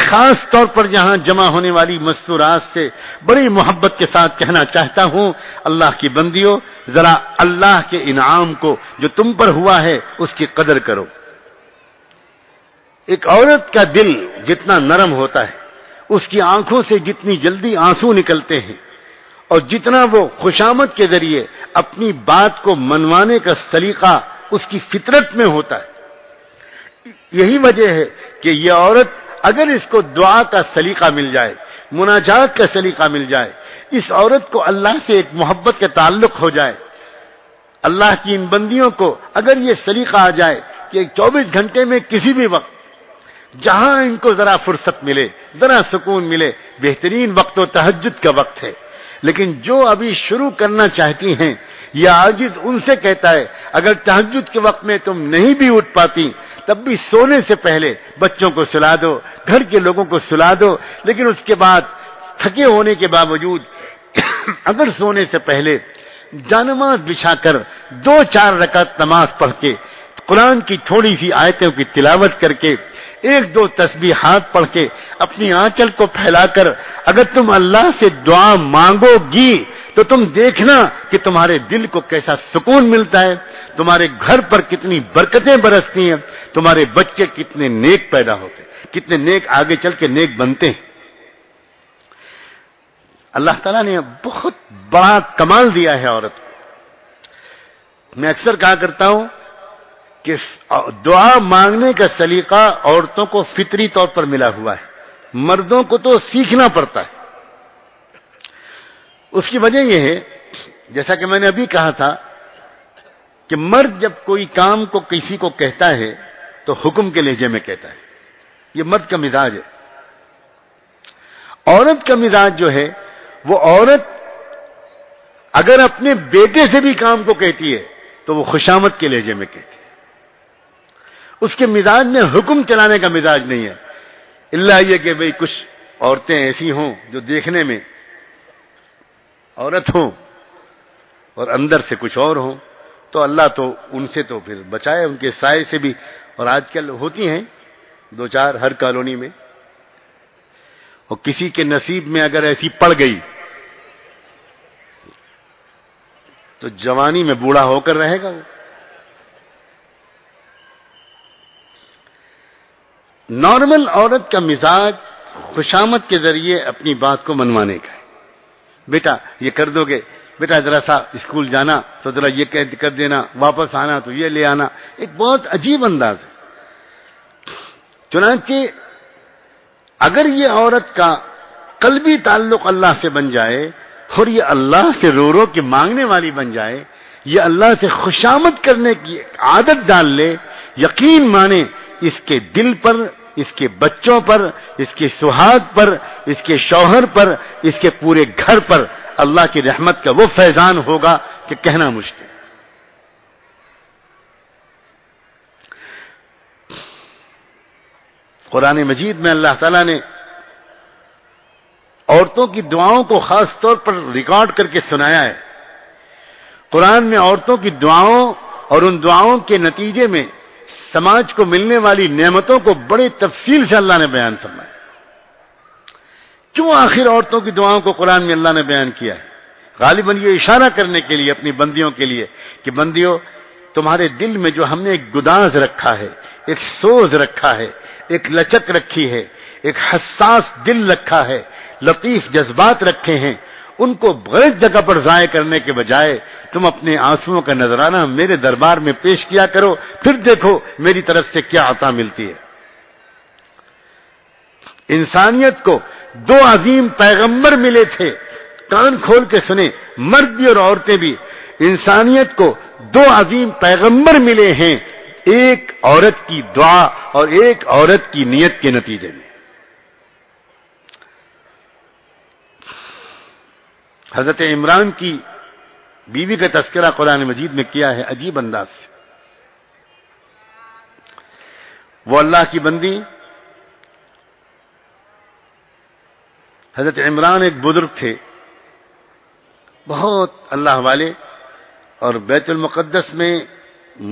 خاص طور پر یہاں جمع ہونے والی مستورات سے بڑی محبت کے ساتھ کہنا چاہتا ہوں، اللہ کی بندیوں، ذرا اللہ کے انعام کو جو تم پر ہوا ہے اس کی قدر کرو۔ ایک عورت کا دل جتنا نرم ہوتا ہے، اس کی آنکھوں سے جتنی جلدی آنسو نکلتے ہیں، اور جتنا وہ خوشامد کے ذریعے اپنی بات کو منوانے کا سلیقہ اس کی فطرت میں ہوتا ہے، یہی وجہ ہے کہ یہ عورت اگر اس کو دعا کا سلیقہ مل جائے، مناجات کا سلیقہ مل جائے، اس عورت کو اللہ سے ایک محبت کا تعلق ہو جائے، اللہ کی ان بندیوں کو اگر یہ سلیقہ آ جائے کہ 24 گھنٹے میں کسی بھی وقت جہاں ان کو ذرا فرصت ملے، ذرا سکون ملے، بہترین وقت و تہجد کا وقت ہے۔ لیکن جو ابھی شروع کرنا چاہتی ہیں، یہ عاجز ان سے کہتا ہے اگر تہجد کے وقت میں تم نہیں بھی اٹھ پاتی تب بھی سونے سے پہلے بچوں کو سلا دو، گھر کے لوگوں کو سلا دو، لیکن اس کے بعد تھکے ہونے کے باوجود اگر سونے سے پہلے جانماز بچھا کر 2-4 رکعت نماز پڑھ کے، قرآن کی تھوڑی سی آیتوں کی تلاوت کر کے، 1-2 تسبیحات پڑھ کے، اپنی آنچل کو پھیلا کر اگر تم اللہ سے دعا مانگو گی تو تم دیکھنا کہ تمہارے دل کو کیسا سکون ملتا ہے، تمہارے گھر پر کتنی برکتیں برستی ہیں، تمہارے بچے کتنے نیک پیدا ہوتے ہیں، کتنے نیک آگے چل کے نیک بنتے ہیں۔ اللہ تعالیٰ نے بہت بڑا کمال دیا ہے عورت کو۔ میں اکثر کہا کرتا ہوں کہ دعا مانگنے کا سلیقہ عورتوں کو فطری طور پر ملا ہوا ہے، مردوں کو تو سیکھنا پڑتا ہے۔ اس کی وجہ یہ ہے، جیسا کہ میں نے ابھی کہا تھا کہ مرد جب کوئی کام کو کسی کو کہتا ہے تو حکم کے لہجے میں کہتا ہے، یہ مرد کا مزاج ہے۔ عورت کا مزاج جو ہے، وہ عورت اگر اپنے بیٹے سے بھی کام کو کہتی ہے تو وہ خوشامد کے لہجے میں کہتی ہے، اس کے مزاج میں حکم چلانے کا مزاج نہیں ہے، اللہ یہ کہ بھئی کچھ عورتیں ایسی ہوں جو دیکھنے میں عورت ہوں اور اندر سے کچھ اور ہوں، تو اللہ تو ان سے تو پھر بچائے، ان کے سائے سے بھی۔ اور آج کل ہوتی ہیں 2-4 ہر کالونی میں، اور کسی کے نصیب میں اگر ایسی پڑ گئی تو جوانی میں بوڑھا ہو کر رہے گا وہ۔ نارمل عورت کا مزاج خوشامد کے ذریعے اپنی بات کو منوانے کا ہے، بیٹا یہ کر دو گے، بیٹا ذرا سا اسکول جانا تو ذرا یہ کر دینا، واپس آنا تو یہ لے آنا، ایک بہت عجیب انداز ہے۔ چنانچہ اگر یہ عورت کا قلبی تعلق اللہ سے بن جائے اور یہ اللہ سے رو رو کے مانگنے والی بن جائے، یہ اللہ سے خوشامد کرنے کی عادت ڈال لے، یقین مانے اس کے دل پر، اس کے بچوں پر، اس کے سہاگ پر، اس کے شوہر پر، اس کے پورے گھر پر اللہ کی رحمت کا وہ فیضان ہوگا کہ کہنا مشکل۔ قرآن مجید میں اللہ تعالیٰ نے عورتوں کی دعاؤں کو خاص طور پر ریکارڈ کر کے سنایا ہے۔ قرآن میں عورتوں کی دعاؤں اور ان دعاؤں کے نتیجے میں سماج کو ملنے والی نعمتوں کو بڑے تفصیل سے اللہ نے بیان فرمایا۔ کیوں آخر عورتوں کی دعاؤں کو قرآن میں اللہ نے بیان کیا ہے؟ غالباً یہ اشارہ کرنے کے لیے اپنی بندیوں کے لیے کہ بندیوں، تمہارے دل میں جو ہم نے ایک گداز رکھا ہے، ایک سوز رکھا ہے، ایک لچک رکھی ہے، ایک حساس دل رکھا ہے، لطیف جذبات رکھے ہیں، ان کو غلط جگہ پر ضائع کرنے کے بجائے تم اپنے آنسوؤں کا نذرانہ میرے دربار میں پیش کیا کرو، پھر دیکھو میری طرف سے کیا عطا ملتی ہے۔ انسانیت کو 2 عظیم پیغمبر ملے تھے، کان کھول کے سنیں، مرد بھی اور عورتیں بھی۔ انسانیت کو 2 عظیم پیغمبر ملے ہیں، ایک عورت کی دعا اور ایک عورت کی نیت کے نتیجے میں۔ حضرت عمران کی بیوی کا تذکرہ قرآن مجید میں کیا ہے عجیب انداز سے۔ وہ اللہ کی بندی حضرت عمران ایک بزرگ تھے، بہت اللہ والے، اور بیت المقدس میں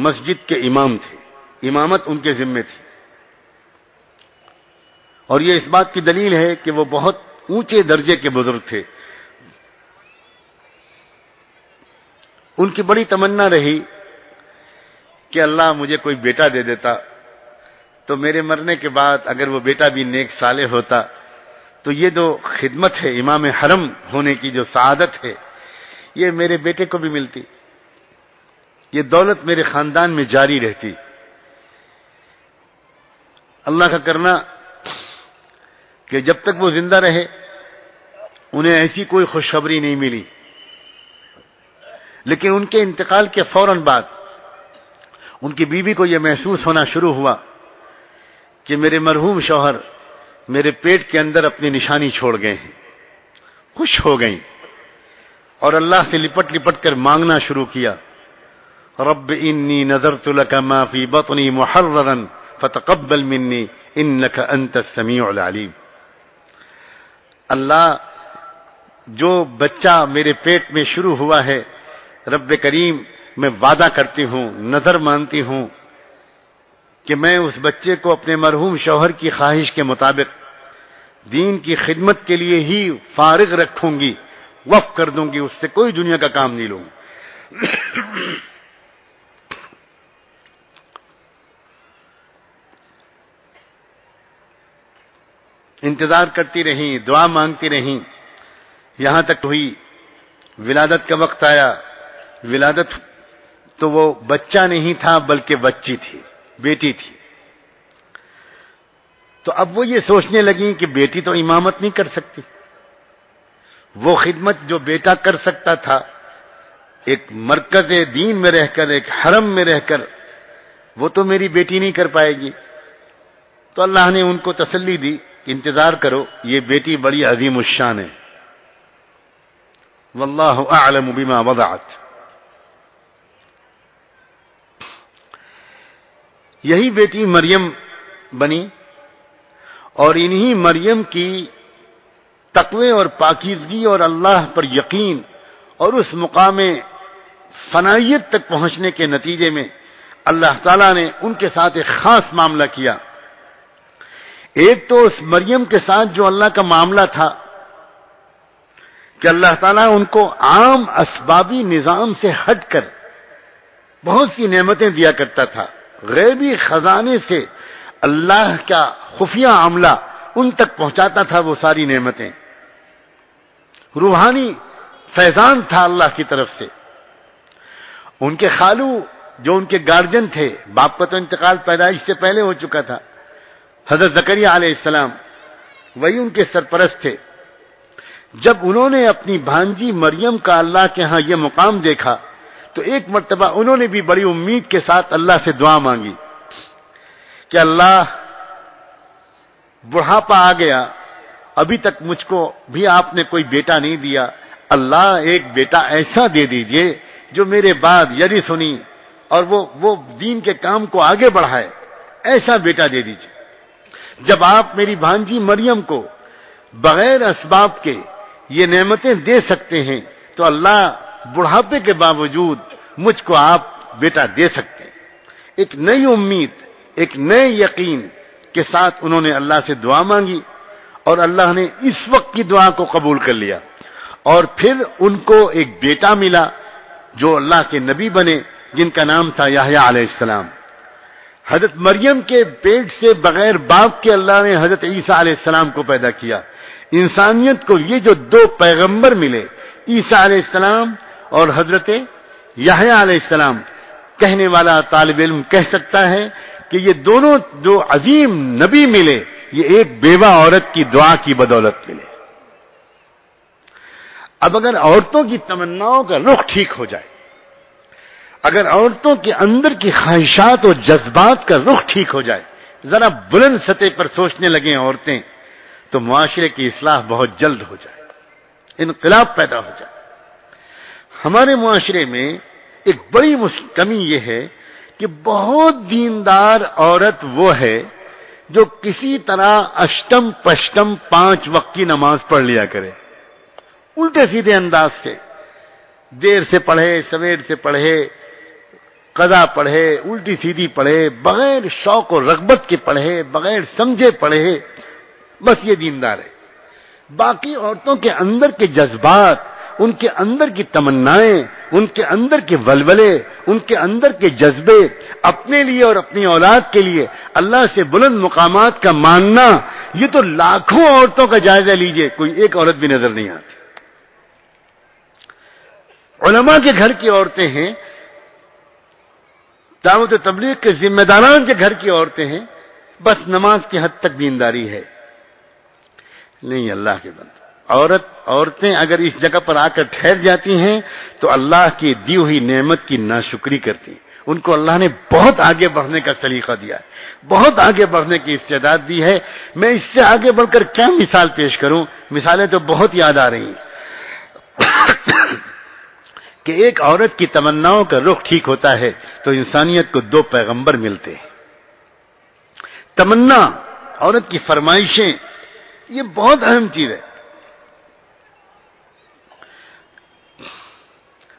مسجد کے امام تھے، امامت ان کے ذمے تھی۔ اور یہ اس بات کی دلیل ہے کہ وہ بہت اونچے درجے کے بزرگ تھے. ان کی بڑی تمنا رہی کہ اللہ مجھے کوئی بیٹا دے دیتا تو میرے مرنے کے بعد اگر وہ بیٹا بھی نیک صالح ہوتا تو یہ جو خدمت ہے امام حرم ہونے کی جو سعادت ہے یہ میرے بیٹے کو بھی ملتی, یہ دولت میرے خاندان میں جاری رہتی. اللہ کا کرنا کہ جب تک وہ زندہ رہے انہیں ایسی کوئی خوشخبری نہیں ملی, لیکن ان کے انتقال کے فوراً بعد ان کی بیوی کو یہ محسوس ہونا شروع ہوا کہ میرے مرحوم شوہر میرے پیٹ کے اندر اپنی نشانی چھوڑ گئے ہیں. خوش ہو گئیں اور اللہ سے لپٹ لپٹ کر مانگنا شروع کیا, رب انی نذرت لک ما فی بطنی محررا فتقبل منی انک انت السمیع العلیم. اللہ جو بچہ میرے پیٹ میں شروع ہوا ہے رب کریم میں وعدہ کرتی ہوں, نظر مانتی ہوں کہ میں اس بچے کو اپنے مرحوم شوہر کی خواہش کے مطابق دین کی خدمت کے لیے ہی فارغ رکھوں گی, وقف کر دوں گی, اس سے کوئی دنیا کا کام نہیں لوں گی. انتظار کرتی رہیں, دعا مانگتی رہیں, یہاں تک ہوئی ولادت کا وقت آیا. ولادت تو وہ بچہ نہیں تھا بلکہ بچی تھی, بیٹی تھی. تو اب وہ یہ سوچنے لگی کہ بیٹی تو امامت نہیں کر سکتی, وہ خدمت جو بیٹا کر سکتا تھا ایک مرکز دین میں رہ کر, ایک حرم میں رہ کر, وہ تو میری بیٹی نہیں کر پائے گی. تو اللہ نے ان کو تسلی دی کہ انتظار کرو, یہ بیٹی بڑی عظیم الشان ہے. واللہ اعلم بما وضعت. یہی بیٹی مریم بنی اور انہی مریم کی تقوی اور پاکیزگی اور اللہ پر یقین اور اس مقام فنائیت تک پہنچنے کے نتیجے میں اللہ تعالیٰ نے ان کے ساتھ ایک خاص معاملہ کیا. ایک تو اس مریم کے ساتھ جو اللہ کا معاملہ تھا کہ اللہ تعالیٰ ان کو عام اسبابی نظام سے ہٹ کر بہت سی نعمتیں دیا کرتا تھا. غیبی خزانے سے اللہ کا خفیہ عملہ ان تک پہنچاتا تھا وہ ساری نعمتیں. روحانی فیضان تھا اللہ کی طرف سے. ان کے خالو جو ان کے گارجن تھے, باپ کا تو انتقال پیدائش سے پہلے ہو چکا تھا, حضرت زکریا علیہ السلام وہی ان کے سرپرست تھے. جب انہوں نے اپنی بھانجی مریم کا اللہ کے ہاں یہ مقام دیکھا تو ایک مرتبہ انہوں نے بھی بڑی امید کے ساتھ اللہ سے دعا مانگی کہ اللہ بڑھاپا آ گیا, ابھی تک مجھ کو بھی آپ نے کوئی بیٹا نہیں دیا, اللہ ایک بیٹا ایسا دے دیجئے جو میرے بعد یری سنی اور وہ دین کے کام کو آگے بڑھائے, ایسا بیٹا دے دیجئے. جب آپ میری بھانجی مریم کو بغیر اسباب کے یہ نعمتیں دے سکتے ہیں تو اللہ بڑھاپے کے باوجود مجھ کو آپ بیٹا دے سکتے ہیں. ایک نئی امید, ایک نئے یقین کے ساتھ انہوں نے اللہ سے دعا مانگی اور اللہ نے اس وقت کی دعا کو قبول کر لیا. اور پھر ان کو ایک بیٹا ملا جو اللہ کے نبی بنے, جن کا نام تھا یحییٰ علیہ السلام. حضرت مریم کے پیٹ سے بغیر باپ کے اللہ نے حضرت عیسیٰ علیہ السلام کو پیدا کیا. انسانیت کو یہ جو دو پیغمبر ملے, عیسیٰ علیہ السلام اور حضرت یحییٰ علیہ السلام, کہنے والا طالب علم کہہ سکتا ہے کہ یہ دونوں جو عظیم نبی ملے یہ ایک بیوہ عورت کی دعا کی بدولت ملے. اب اگر عورتوں کی تمناؤں کا رخ ٹھیک ہو جائے, اگر عورتوں کے اندر کی خواہشات اور جذبات کا رخ ٹھیک ہو جائے, ذرا بلند سطح پر سوچنے لگیں عورتیں, تو معاشرے کی اصلاح بہت جلد ہو جائے, انقلاب پیدا ہو جائے. ہمارے معاشرے میں ایک بڑی کمی یہ ہے کہ بہت دیندار عورت وہ ہے جو کسی طرح اشٹم پشٹم 5 وقت کی نماز پڑھ لیا کرے, الٹے سیدھے انداز سے, دیر سے پڑھے, سویر سے پڑھے, قضا پڑھے, الٹی سیدھی پڑھے, بغیر شوق و رغبت کے پڑھے, بغیر سمجھے پڑھے, بس یہ دیندار ہے. باقی عورتوں کے اندر کے جذبات، ان کے اندر کی تمنائیں، ان کے اندر کے ولولے، ان کے اندر کے جذبے، اپنے لیے اور اپنی اولاد کے لیے اللہ سے بلند مقامات کا ماننا، یہ تو لاکھوں عورتوں کا جائزہ لیجئے، کوئی ایک عورت بھی نظر نہیں آتی. علماء کے گھر کی عورتیں ہیں، دعوت و تبلیغ کے ذمہ داران کے گھر کی عورتیں ہیں، بس نماز کی حد تک دینداری ہے. نہیں اللہ کے بندے، عورتیں اگر اس جگہ پر آ کر ٹھہر جاتی ہیں تو اللہ کی دی ہوئی نعمت کی ناشکری کرتی ہیں. ان کو اللہ نے بہت آگے بڑھنے کا سلیقہ دیا ہے، بہت آگے بڑھنے کی استعداد دی ہے. میں اس سے آگے بڑھ کر کیا مثال پیش کروں، مثالیں تو بہت یاد آ رہی ہیں کہ ایک عورت کی تمناؤں کا رخ ٹھیک ہوتا ہے تو انسانیت کو دو پیغمبر ملتے ہیں. تمنا، عورت کی فرمائشیں، یہ بہت اہم چیز ہے.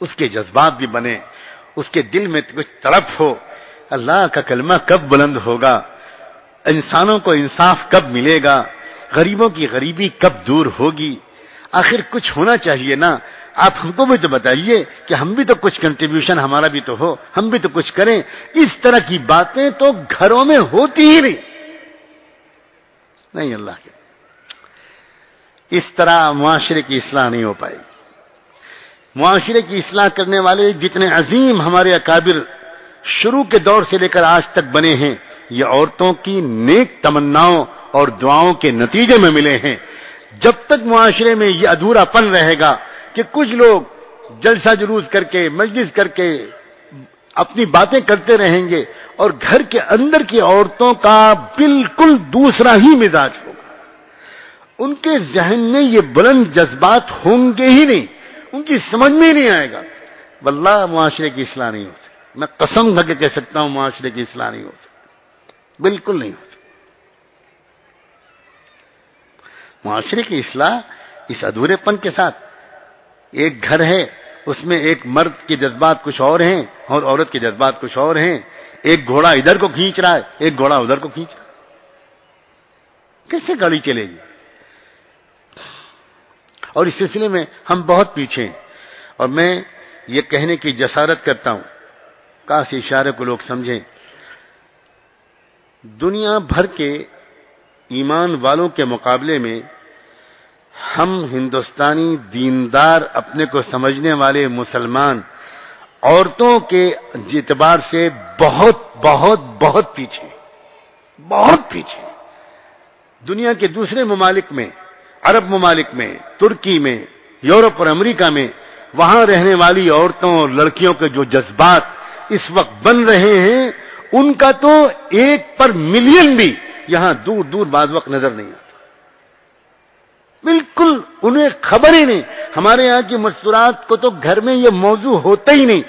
اس کے جذبات بھی بنے، اس کے دل میں کچھ تڑپ ہو، اللہ کا کلمہ کب بلند ہوگا، انسانوں کو انصاف کب ملے گا، غریبوں کی غریبی کب دور ہوگی. آخر کچھ ہونا چاہیے نا. آپ ہم کو بھی تو بتائیے کہ ہم بھی تو کچھ کنٹریبیوشن ہمارا بھی تو ہو، ہم بھی تو کچھ کریں. اس طرح کی باتیں تو گھروں میں ہوتی ہی نہیں. اللہ کے اس طرح معاشرے کی اصلاح نہیں ہو پائے. معاشرے کی اصلاح کرنے والے جتنے عظیم ہمارے اکابر شروع کے دور سے لے کر آج تک بنے ہیں، یہ عورتوں کی نیک تمناؤں اور دعاؤں کے نتیجے میں ملے ہیں. جب تک معاشرے میں یہ ادھورا پن رہے گا کہ کچھ لوگ جلسہ جلوس کر کے، مجلس کر کے اپنی باتیں کرتے رہیں گے اور گھر کے اندر کی عورتوں کا بالکل دوسرا ہی مزاج ہوگا، ان کے ذہن میں یہ بلند جذبات ہوں گے ہی نہیں، ان کی سمجھ میں ہی نہیں آئے گا، واللہ معاشرے کی اصلاح نہیں ہوتی. میں قسم کھا کے کہہ سکتا ہوں معاشرے کی اصلاح نہیں ہوتی، بالکل نہیں ہوتی. معاشرے کی اصلاح اس ادھورے پن کے ساتھ. ایک گھر ہے، اس میں ایک مرد کے جذبات کچھ اور ہیں اور عورت کے جذبات کچھ اور ہیں. ایک گھوڑا ادھر کو کھینچ رہا ہے، ایک گھوڑا ادھر کو کھینچ رہا ہے. کیسے گاڑی چلے گی؟ اور اس سلسلے میں ہم بہت پیچھے ہیں. اور میں یہ کہنے کی جسارت کرتا ہوں، کاش اشارے کو لوگ سمجھیں، دنیا بھر کے ایمان والوں کے مقابلے میں ہم ہندوستانی دیندار اپنے کو سمجھنے والے مسلمان عورتوں کے اعتبار سے بہت بہت بہت پیچھے، بہت پیچھے. دنیا کے دوسرے ممالک میں، عرب ممالک میں، ترکی میں، یورپ اور امریکہ میں، وہاں رہنے والی عورتوں اور لڑکیوں کے جو جذبات اس وقت بن رہے ہیں، ان کا تو ایک پر ملین بھی یہاں دور دور بعض وقت نظر نہیں آتا. بالکل انہیں خبر ہی نہیں. ہمارے یہاں کی مستورات کو تو گھر میں یہ موضوع ہوتا ہی نہیں.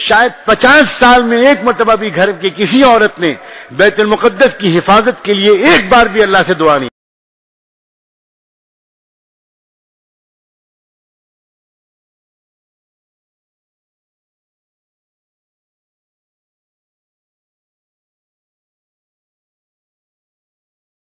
شاید 50 سال میں ایک مرتبہ بھی گھر کی کسی عورت نے بیت المقدس کی حفاظت کے لیے ایک بار بھی اللہ سے دعا نہیں